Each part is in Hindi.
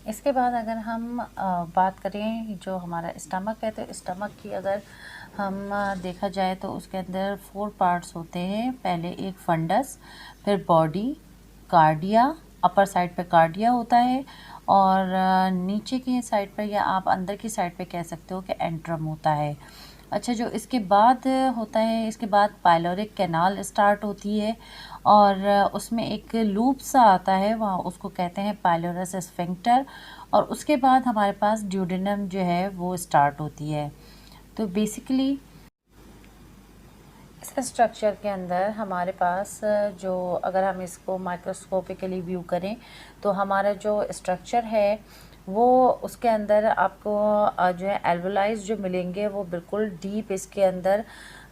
इसके बाद अगर हम बात करें जो हमारा स्टमक है, तो स्टमक की अगर हम देखा जाए तो उसके अंदर 4 पार्ट्स होते हैं। पहले एक फंडस, फिर बॉडी, कार्डिया, अपर साइड पे कार्डिया होता है, और नीचे की साइड पे या आप अंदर की साइड पे कह सकते हो कि एंट्रम होता है। अच्छा, जो इसके बाद होता है, इसके बाद पायलोरिक कैनाल स्टार्ट होती है, और उसमें एक लूप सा आता है, वहाँ उसको कहते हैं पायलोरस स्फिंक्टर, और उसके बाद हमारे पास ड्यूडेनम जो है वो स्टार्ट होती है। तो बेसिकली इस स्ट्रक्चर के अंदर हमारे पास जो, अगर हम इसको माइक्रोस्कोपिकली व्यू करें तो हमारा जो स्ट्रक्चर है वो, उसके अंदर आपको जो है एल्वोलाइज जो मिलेंगे वो बिल्कुल डीप इसके अंदर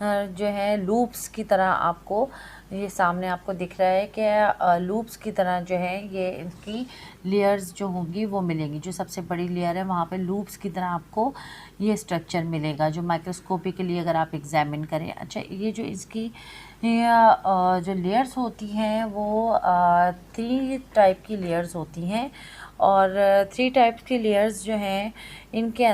जो है लूप्स की तरह आपको ये सामने आपको दिख रहा है कि लूप्स की तरह जो है ये इनकी लेयर्स जो होंगी वो मिलेंगी। जो सबसे बड़ी लेयर है वहाँ पे लूप्स की तरह आपको ये स्ट्रक्चर मिलेगा जो माइक्रोस्कोपिकली अगर आप एग्जामिन करें। अच्छा, ये जो इसकी जो लेयर्स होती हैं वो 3 टाइप की लेयर्स होती हैं, और 3 टाइप्स की लेयर्स जो हैं इनके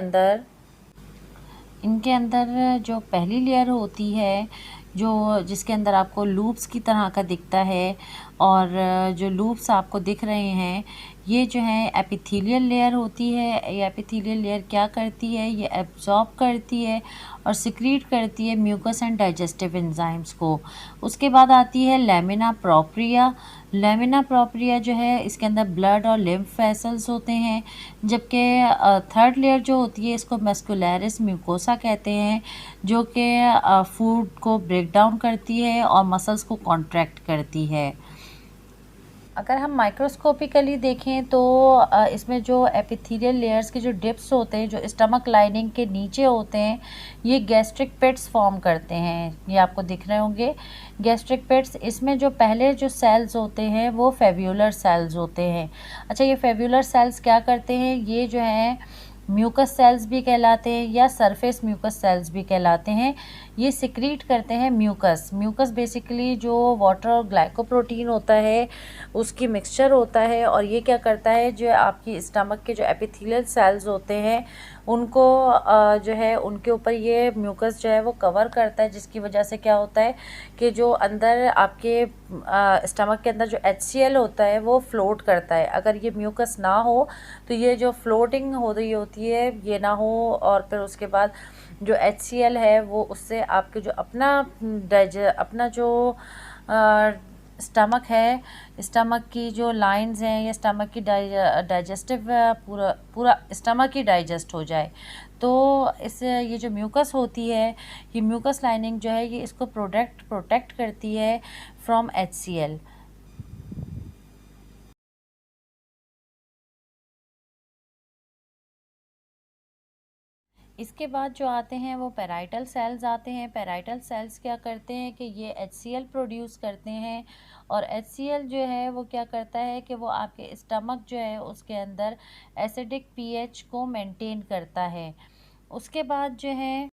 अंदर जो पहली लेयर होती है, जो जिसके अंदर आपको लूप्स की तरह का दिखता है, और जो लूप्स आपको दिख रहे हैं ये जो है एपिथेलियल लेयर होती है। ये एपिथेलियल लेयर क्या करती है, ये एब्जॉर्ब करती है और सिक्रीट करती है म्यूकस एंड डाइजेस्टिव एंजाइम्स को। उसके बाद आती है लेमिना प्रोप्रिया। लेमिना प्रोप्रिया जो है इसके अंदर ब्लड और लिम्फ वेसल्स होते हैं, जबकि थर्ड लेयर जो होती है इसको मस्कुलरिस म्यूकोसा कहते हैं, जो कि फूड को ब्रेक डाउन करती है और मसल्स को कॉन्ट्रैक्ट करती है। अगर हम माइक्रोस्कोपिकली देखें तो इसमें जो एपिथेलियल लेयर्स के जो डिप्स होते हैं, जो स्टमक लाइनिंग के नीचे होते हैं, ये गैस्ट्रिक पिट्स फॉर्म करते हैं। ये आपको दिख रहे होंगे गैस्ट्रिक पिट्स। इसमें जो पहले जो सेल्स होते हैं वो फेव्यूलर सेल्स होते हैं। अच्छा, ये फेव्यूलर सेल्स क्या करते हैं, ये जो है म्यूकस सेल्स भी कहलाते हैं या सरफेस म्यूकस सेल्स भी कहलाते हैं। ये सिक्रीट करते हैं म्यूकस। म्यूकस बेसिकली जो वाटर और ग्लाइकोप्रोटीन होता है उसकी मिक्सचर होता है, और ये क्या करता है, जो आपकी स्टमक के जो एपिथेलियल सेल्स होते हैं उनको जो है उनके ऊपर ये म्यूकस जो है वो कवर करता है, जिसकी वजह से क्या होता है कि जो अंदर आपके स्टमक के अंदर जो HCl होता है वो फ्लोट करता है। अगर ये म्यूकस ना हो तो ये जो फ्लोटिंग हो रही होती है ये ना हो, और फिर उसके बाद जो HCl है वो उससे आपके जो अपना जो स्टमक है, स्टमक की जो लाइंस हैं या स्टमक की डाइजेस्टिव पूरा स्टमक ही डाइजेस्ट हो जाए। तो इससे ये जो म्यूकस होती है, ये म्यूकस लाइनिंग जो है ये इसको प्रोटेक्ट करती है फ्रॉम HCl। इसके बाद जो आते हैं वो पैराइटल सेल्स आते हैं। पैराइटल सेल्स क्या करते हैं कि ये HCl प्रोड्यूस करते हैं, और HCl जो है वो क्या करता है कि वो आपके स्टमक जो है उसके अंदर एसिडिक pH को मेंटेन करता है। उसके बाद जो है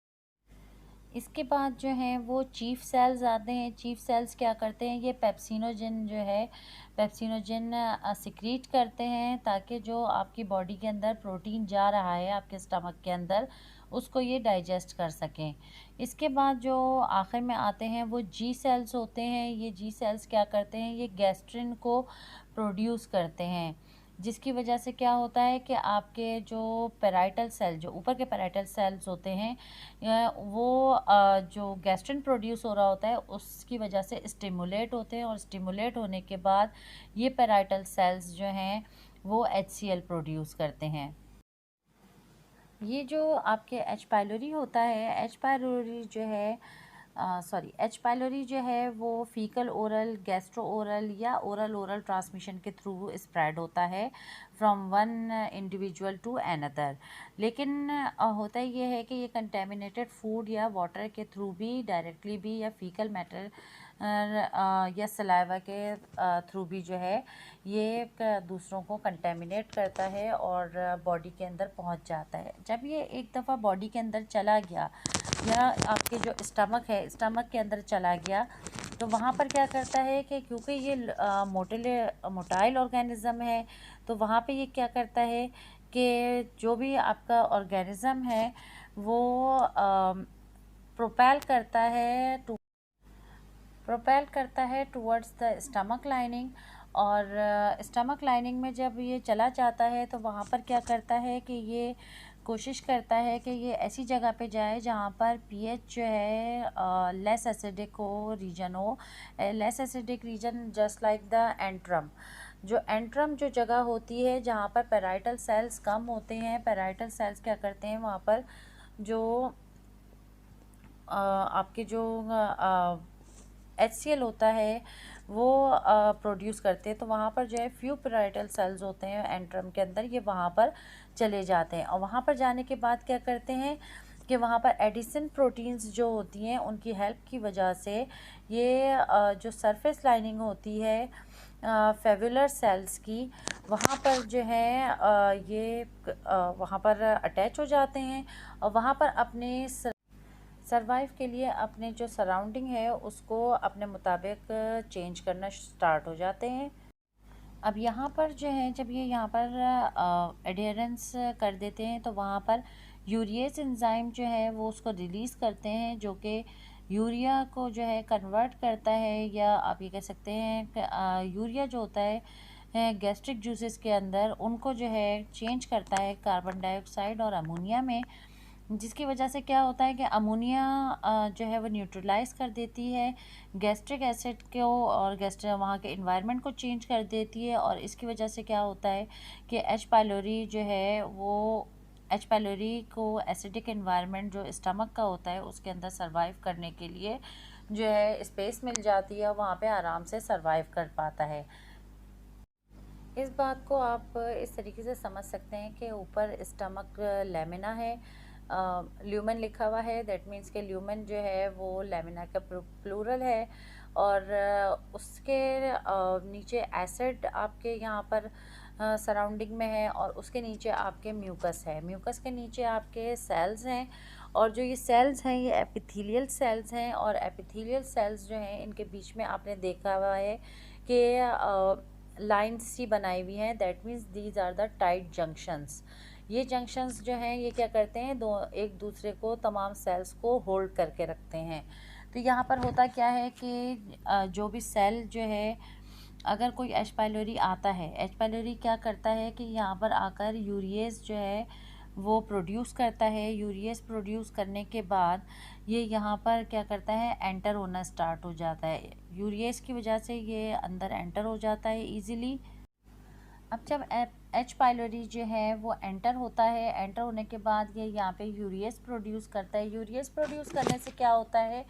इसके बाद जो है वो चीफ सेल्स आते हैं। चीफ सेल्स क्या करते हैं, ये पेप्सिनोजन जो है पेप्सिनोजन सिक्रीट करते हैं, ताकि जो आपकी बॉडी के अंदर प्रोटीन जा रहा है आपके स्टमक के अंदर उसको ये डाइजेस्ट कर सकें। इसके बाद जो आखिर में आते हैं वो जी सेल्स होते हैं। ये जी सेल्स क्या करते हैं, ये गैस्ट्रिन को प्रोड्यूस करते हैं, जिसकी वजह से क्या होता है कि आपके जो पैराइटल सेल, जो ऊपर के पैराइटल सेल्स होते हैं, वो जो गैस्ट्रिन प्रोड्यूस हो रहा होता है उसकी वजह से स्टिमुलेट होते हैं, और स्टिमुलेट होने के बाद ये पैराइटल सेल्स जो हैं वो HCl प्रोड्यूस करते हैं। ये जो आपके एच पाइलोरी होता है, एच पाइलोरी जो है एच पाइलोरी जो है वो फीकल ओरल, गैस्ट्रो ओरल या ओरल ओरल ट्रांसमिशन के थ्रू स्प्रेड होता है from one individual to another. लेकिन होता ये है कि ये कंटेमिनेटेड फूड या वाटर के थ्रू भी, डायरेक्टली भी, या फीकल मैटर या सलाइवा के थ्रू भी जो है ये दूसरों को कंटेमिनेट करता है और बॉडी के अंदर पहुंच जाता है। जब ये एक दफ़ा बॉडी के अंदर चला गया या आपके जो स्टमक है, स्टमक के अंदर चला गया, तो तो वहाँ पर क्या करता है कि क्योंकि ये मोटाइल ऑर्गेनिज़म है, तो वहाँ पे ये क्या करता है कि जो भी आपका ऑर्गेनिज़म है वो प्रोपेल करता है टुवर्ड्स द स्टमक लाइनिंग। और स्टमक लाइनिंग में जब ये चला जाता है तो वहाँ पर क्या करता है कि ये कोशिश करता है कि ये ऐसी जगह पे जाए जहाँ पर पीएच जो है लेस एसिडिक हो। Less acidic region just like the antrum. जो एंट्रम जो जगह होती है जहाँ पर पैराइटल सेल्स कम होते हैं, पैराइटल सेल्स क्या करते हैं वहाँ पर जो आपके जो HCl होता है वो प्रोड्यूस करते हैं। तो वहाँ पर जो है फ्यू पैराइटल सेल्स होते हैं एंट्रम के अंदर, ये वहाँ पर चले जाते हैं। और वहाँ पर जाने के बाद क्या करते हैं कि वहाँ पर एडिसन प्रोटीन्स जो होती हैं उनकी हेल्प की वजह से ये जो सरफेस लाइनिंग होती है फेवुलर सेल्स की, वहाँ पर जो है ये वहाँ पर अटैच हो जाते हैं और वहाँ पर अपने सरवाइव के लिए अपने जो सराउंडिंग है उसको अपने मुताबिक चेंज करना स्टार्ट हो जाते हैं। अब यहाँ पर जो है जब ये यहाँ पर एडेरेंस कर देते हैं तो वहाँ पर यूरिएज एंजाइम जो है वो उसको रिलीज़ करते हैं, जो कि यूरिया को जो है कन्वर्ट करता है, या आप ये कह सकते हैं कि यूरिया जो होता है गैस्ट्रिक जूसेस के अंदर उनको जो है चेंज करता है कार्बन डाइऑक्साइड और अमोनिया में, जिसकी वजह से क्या होता है कि अमोनिया जो है वो न्यूट्रलाइज कर देती है गैस्ट्रिक एसिड को और वहाँ के इन्वायरमेंट को चेंज कर देती है। और इसकी वजह से क्या होता है कि H. पायलोरी जो है वो H. पायलोरी को एसिडिक इन्वायरमेंट जो स्टमक का होता है उसके अंदर सरवाइव करने के लिए जो है स्पेस मिल जाती है, वहाँ पे आराम से सरवाइव कर पाता है। इस बात को आप इस तरीके से समझ सकते हैं कि ऊपर स्टमक लेमिना है, ल्यूमेन लिखा हुआ है, दैट मीन्स के ल्यूमेन जो है वो लेमिना का प्लूरल है। और उसके नीचे एसिड आपके यहाँ पर सराउंडिंग में है और उसके नीचे आपके म्यूकस है, म्यूकस के नीचे आपके सेल्स हैं। और जो ये सेल्स हैं ये एपिथेलियल सेल्स हैं, और एपिथेलियल सेल्स जो हैं इनके बीच में आपने देखा हुआ है कि लाइन्स सी बनाई हुई हैं, that means these are the tight junctions. ये जंक्शंस जो हैं ये क्या करते हैं, एक दूसरे को तमाम सेल्स को होल्ड करके रखते हैं। तो यहाँ पर होता क्या है कि जो भी सेल जो है अगर कोई H. पायलोरी आता है, H. पायलोरी क्या करता है कि यहाँ पर आकर यूरिएज जो है वो प्रोड्यूस करता है। यूरिएज प्रोड्यूस करने के बाद ये यहाँ पर क्या करता है, एंटर होना स्टार्ट हो जाता है। यूरिएज की वजह से ये अंदर एंटर हो जाता है इजीली। अब जब H. पायलोरी जो है वो एंटर होता है, एंटर होने के बाद ये यहाँ पे यूरिएज प्रोड्यूस करता है। यूरिएज प्रोड्यूस करने से क्या होता है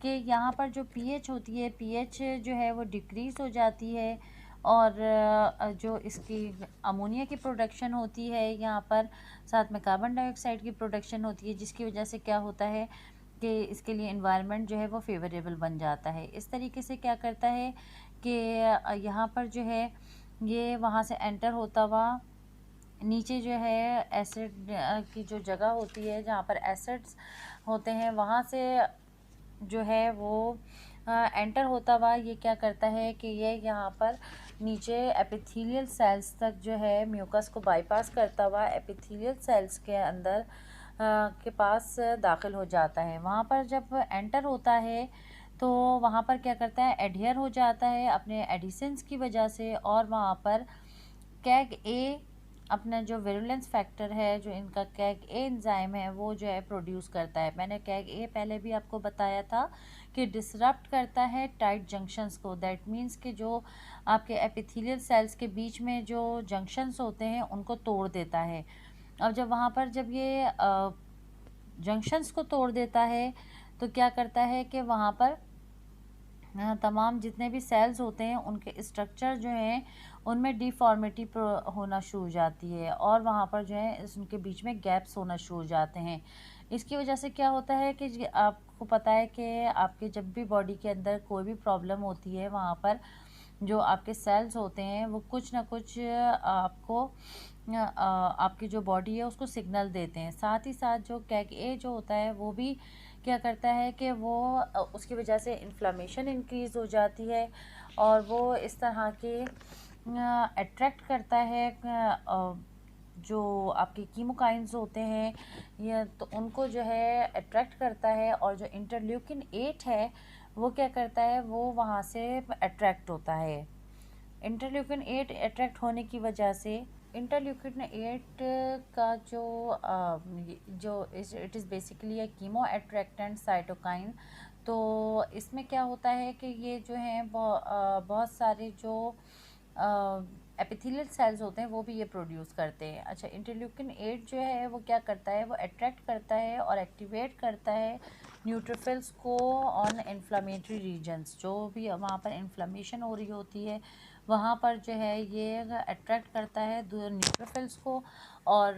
कि यहाँ पर जो पीएच होती है, पीएच जो है वो डिक्रीज़ हो जाती है, और जो इसकी अमोनिया की प्रोडक्शन होती है यहाँ पर, साथ में कार्बन डाइऑक्साइड की प्रोडक्शन होती है, जिसकी वजह से क्या होता है कि इसके लिए इन्वायरमेंट जो है वो फेवरेबल बन जाता है। इस तरीके से क्या करता है कि यहाँ पर जो है ये वहाँ से एंटर होता हुआ नीचे जो है एसिड की जो जगह होती है जहाँ पर एसिड्स होते हैं वहाँ से जो है वो एंटर होता हुआ ये क्या करता है कि ये यहाँ पर नीचे एपिथेलियल सेल्स तक जो है म्यूकस को बाईपास करता हुआ एपिथेलियल सेल्स के अंदर के पास दाखिल हो जाता है। वहाँ पर जब एंटर होता है तो वहाँ पर क्या करता है, एडहियर हो जाता है अपने एडिशंस की वजह से, और वहाँ पर कैग ए अपना जो विरुलेंस फैक्टर है, जो इनका कैग ए एंजाइम है वो जो है प्रोड्यूस करता है। मैंने कैग ए पहले भी आपको बताया था कि डिसरप्ट करता है टाइट जंक्शंस को, दैट मीन्स कि जो आपके एपिथेलियल सेल्स के बीच में जो जंक्शंस होते हैं उनको तोड़ देता है। अब जब ये जंक्शंस को तोड़ देता है तो क्या करता है कि वहाँ पर तमाम जितने भी सेल्स होते हैं उनके स्ट्रक्चर जो हैं उनमें डिफॉर्मिटी होना शुरू हो जाती है, और वहाँ पर जो है उनके बीच में गैप्स होना शुरू हो जाते हैं। इसकी वजह से क्या होता है कि आपको पता है कि आपके जब भी बॉडी के अंदर कोई भी प्रॉब्लम होती है वहाँ पर जो आपके सेल्स होते हैं वो कुछ ना कुछ आपको आपकी जो बॉडी है उसको सिग्नल देते हैं। साथ ही साथ जो कैग ए जो होता है वो भी क्या करता है कि वो उसकी वजह से इन्फ्लामेशन इंक्रीज़ हो जाती है और वो इस तरह के अट्रैक्ट करता है जो आपके कीमोकाइंस होते हैं या तो उनको जो है अट्रैक्ट करता है। और जो इंटरल्यूकिन 8 है वो क्या करता है, वो वहाँ से अट्रैक्ट होता है। इंटरल्यूकिन 8 अट्रैक्ट होने की वजह से इंटरल्यूकिन 8 का जो it is basically a chemo attractant cytokine. तो इसमें क्या होता है कि ये जो हैं बहुत सारे जो एपिथेलियल सेल्स होते हैं वो भी ये प्रोड्यूस करते हैं। अच्छा, इंटरल्यूकिन 8 जो है वो क्या करता है, वो अट्रैक्ट करता है और एक्टिवेट करता है न्यूट्रोफिल्स को ऑन इन्फ्लामेटरी रीजन्स। जो भी वहाँ पर इन्फ्लामेशन हो रही होती है वहाँ पर जो है ये अट्रैक्ट करता है न्यूट्रोफिल्स को। और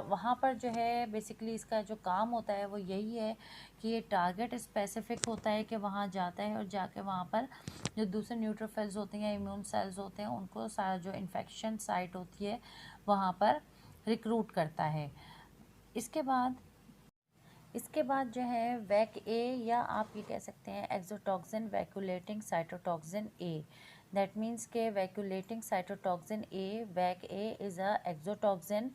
वहाँ पर जो है बेसिकली इसका जो काम होता है वो यही है कि ये टारगेट स्पेसिफिक होता है कि वहाँ जाता है और जाके वहाँ पर जो दूसरे न्यूट्रोफिल्स होते हैं या इम्यून सेल्स होते हैं उनको सारा जो इन्फेक्शन साइट होती है वहाँ पर रिक्रूट करता है। इसके बाद जो है वैक ए, या आप ये कह सकते हैं exotoxin vacuolating cytotoxin A. That means के vacuolating cytotoxin A, vac A is a exotoxin.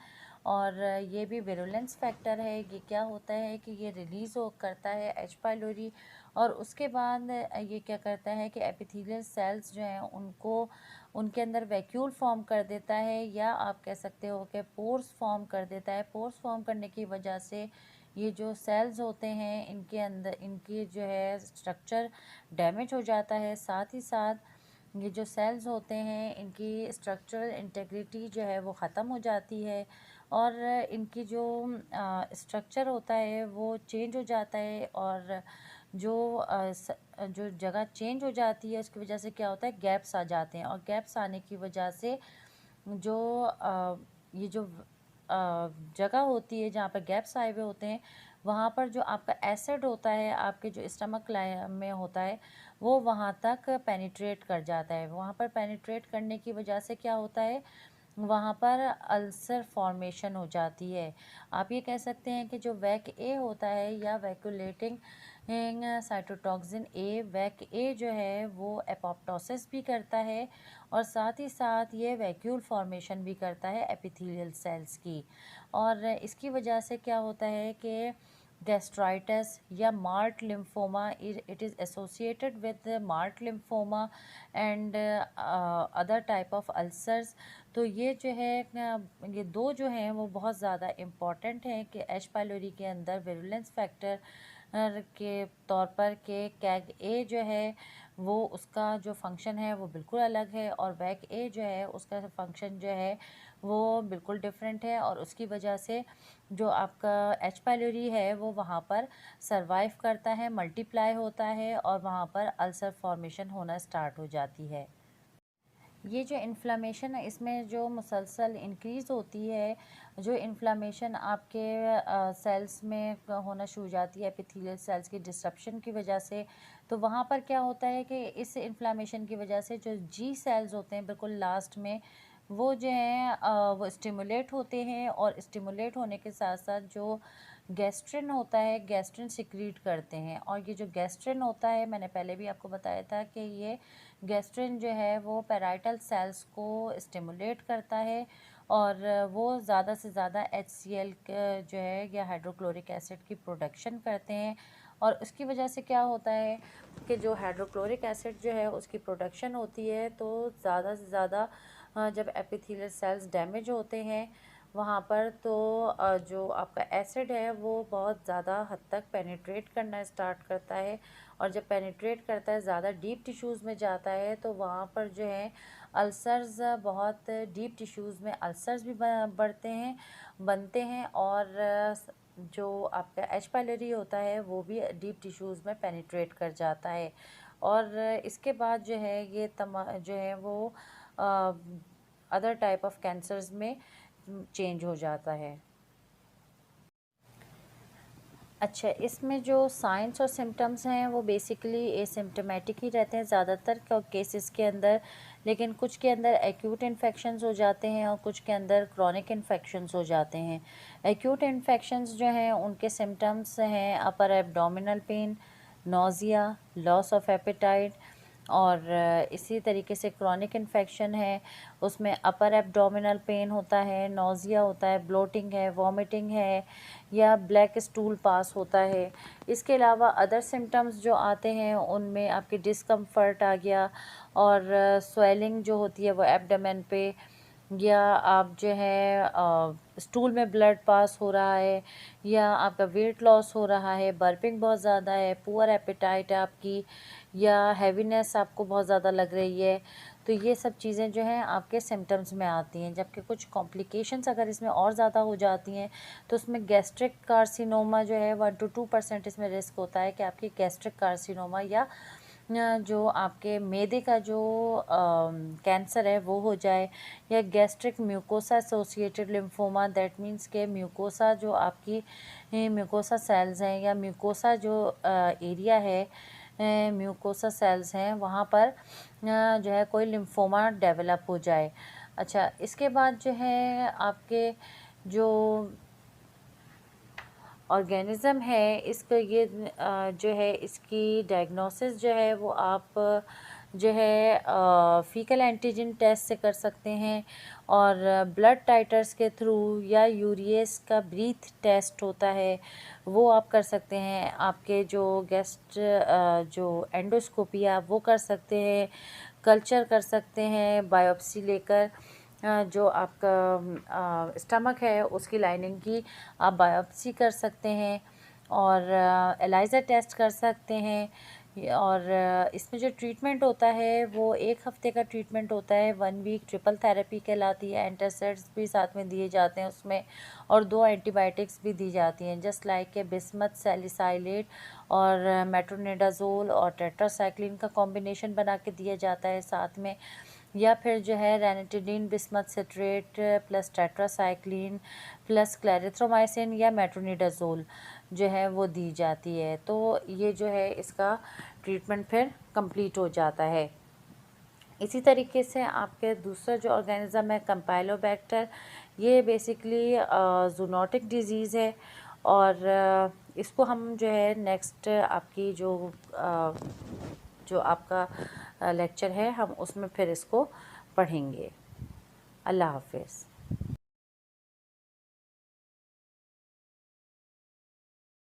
और ये भी विरुलेंस फैक्टर है। ये क्या होता है कि ये रिलीज़ हो करता है एच पाइलोरी और उसके बाद ये क्या करता है कि एपिथेलियल सेल्स जो हैं उनको उनके अंदर वैक्यूल फॉर्म कर देता है, या आप कह सकते हो कि पोर्स फॉर्म कर देता है। पोर्स फॉर्म करने की वजह से ये जो सेल्स होते हैं इनके अंदर इनकी जो है स्ट्रक्चर डैमेज हो जाता है। साथ ही साथ ये जो सेल्स होते हैं इनकी स्ट्रक्चरल इंटेग्रिटी जो है वो ख़त्म हो जाती है और इनकी जो स्ट्रक्चर होता है वो चेंज हो जाता है। और जो जगह चेंज हो जाती है उसकी वजह से क्या होता है, गैप्स आ जाते हैं। और गैप्स आने की वजह से जो ये जो जगह होती है जहाँ पर गैप्स आए हुए होते हैं वहाँ पर जो आपका एसिड होता है आपके जो स्टमक में होता है वो वहाँ तक पेनिट्रेट कर जाता है। वहाँ पर पेनिट्रेट करने की वजह से क्या होता है, वहाँ पर अल्सर फॉर्मेशन हो जाती है। आप ये कह सकते हैं कि जो वैक ए होता है या वैक्यूलेटिंग साइटोटॉक्सिन ए, वैक ए जो है वो एपोप्टोसिस भी करता है और साथ ही साथ ये वैक्यूल फॉर्मेशन भी करता है एपिथेलियल सेल्स की। और इसकी वजह से क्या होता है कि गैस्ट्राइटिस या mart lymphoma, it is associated with mart lymphoma and other type of ulcers. तो ये जो है ये दो जो हैं वो बहुत ज़्यादा इम्पॉर्टेंट हैं कि एच पाइलोरी के अंदर विरुलेंस फैक्टर के तौर पर के कैग ए जो है वो उसका जो फंक्शन है वो बिल्कुल अलग है और वैक ए जो है उसका फंक्शन जो है वो बिल्कुल डिफरेंट है। और उसकी वजह से जो आपका एच पाइलोरी है वो वहाँ पर सरवाइव करता है, मल्टीप्लाई होता है और वहाँ पर अल्सर फॉर्मेशन होना स्टार्ट हो जाती है। ये जो इन्फ्लामेशन है इसमें जो मुसलसल इंक्रीज़ होती है, जो इन्फ्लामेशन आपके सेल्स में होना शुरू हो जाती है एपिथेलियल सेल्स की डिस्रप्शन की वजह से। तो वहाँ पर क्या होता है कि इस इन्फ्लामेशन की वजह से जो जी सेल्स होते हैं बिल्कुल लास्ट में वो जो हैं वो स्टिमुलेट होते हैं और स्टिमुलेट होने के साथ साथ जो गैस्ट्रिन होता है, गैस्ट्रिन सिक्रीट करते हैं। और ये जो गैस्ट्रिन होता है मैंने पहले भी आपको बताया था कि ये गैस्ट्रिन जो है वो पैराइटल सेल्स को स्टिमुलेट करता है और वो ज़्यादा से ज़्यादा HCl जो है या हाइड्रोक्लोरिक एसिड की प्रोडक्शन करते हैं। और उसकी वजह से क्या होता है कि जो हाइड्रोक्लोरिक एसिड जो है उसकी प्रोडक्शन होती है तो ज़्यादा से ज़्यादा जब एपिथेलियल सेल्स डैमेज होते हैं वहाँ पर तो जो आपका एसिड है वो बहुत ज़्यादा हद तक पेनिट्रेट करना स्टार्ट करता है। और जब पेनिट्रेट करता है ज़्यादा डीप टिश्यूज़ में जाता है तो वहाँ पर जो है अल्सर्स, बहुत डीप टिश्यूज़ में अल्सर्स भी बनते हैं और जो आपका एच पाइलोरी होता है वो भी डीप टिश्यूज़ में पेनिट्रेट कर जाता है। और इसके बाद जो है ये जो है वो अदर टाइप ऑफ कैंसर्स में चेंज हो जाता है। अच्छा, इसमें जो साइंस और सिम्टम्स हैं वो बेसिकली एसिम्प्टोमेटिक ही रहते हैं ज़्यादातर केसेस के अंदर, लेकिन कुछ के अंदर एक्यूट इन्फेक्शंस हो जाते हैं और कुछ के अंदर क्रॉनिक इन्फेक्शंस हो जाते हैं। एक्यूट इन्फेक्शंस जो हैं उनके सिम्टम्स हैं upper abdominal pain, nausea, loss of appetite, और इसी तरीके से क्रॉनिक इन्फेक्शन है उसमें अपर एब्डोमिनल पेन होता है, नोज़िया होता है, ब्लोटिंग है, वॉमिटिंग है, या ब्लैक स्टूल पास होता है। इसके अलावा अदर सिम्टम्स जो आते हैं उनमें आपकी डिस्कम्फर्ट आ गया, और स्वेलिंग जो होती है वो एब्डोमेन पे, या आप जो है स्टूल में ब्लड पास हो रहा है, या आपका वेट लॉस हो रहा है, बर्पिंग बहुत ज़्यादा है, पुअर एपेटाइट है आपकी, या हैवीनेस आपको बहुत ज़्यादा लग रही है। तो ये सब चीज़ें जो हैं आपके सिम्टम्स में आती हैं। जबकि कुछ कॉम्प्लिकेशंस अगर इसमें और ज़्यादा हो जाती हैं तो उसमें गैस्ट्रिक कार्सिनोमा जो है 1 to 2% इसमें रिस्क होता है कि आपकी गैस्ट्रिक कार्सिनोमा या जो आपके मैदे का जो कैंसर है वो हो जाए, या gastric mucosa associated lymphoma, that means के म्यूकोसा जो आपकी म्यूकोसा सेल्स हैं या म्यूकोसा जो एरिया है, म्यूकोसा सेल्स हैं वहाँ पर जो है कोई लिम्फोमा डेवलप हो जाए। अच्छा, इसके बाद जो है आपके जो ऑर्गेनिज़म है इसको ये जो है इसकी डायग्नोसिस जो है वो आप जो है फीकल एंटीजन टेस्ट से कर सकते हैं, और ब्लड टाइटर्स के थ्रू, या यूरिएस का ब्रीथ टेस्ट होता है वो आप कर सकते हैं। आपके जो जो एंडोस्कोपी है आप वो कर सकते हैं, कल्चर कर सकते हैं बायोप्सी लेकर, जो आपका स्टमक है उसकी लाइनिंग की आप बायोप्सी कर सकते हैं, और एलाइज़ा टेस्ट कर सकते हैं। और इसमें जो ट्रीटमेंट होता है वो 1 हफ़्ते का ट्रीटमेंट होता है, 1 वीक ट्रिपल थेरेपी कहलाती है, एंटासिड्स भी साथ में दिए जाते हैं उसमें, और 2 एंटीबायोटिक्स भी दी जाती हैं जस्ट लाइक के बिस्मथ सैलिसाइलेट और मेट्रोनिडाज़ोल और टेट्रासाइक्लिन का कॉम्बिनेशन बना के दिया जाता है साथ में, या फिर जो है ranitidine bismuth citrate plus tetracycline plus clarithromycin या मेट्रोनिडाज़ोल जो है वो दी जाती है। तो ये जो है इसका ट्रीटमेंट फिर कंप्लीट हो जाता है। इसी तरीके से आपके दूसरा जो ऑर्गेनिज़म है कैम्पाइलोबैक्टर, ये बेसिकली ज़ूनोटिक डिज़ीज़ है, और इसको हम जो है नेक्स्ट आपकी जो आपका लेक्चर है हम उसमें फिर इसको पढ़ेंगे। अल्लाह हाफ़िज़।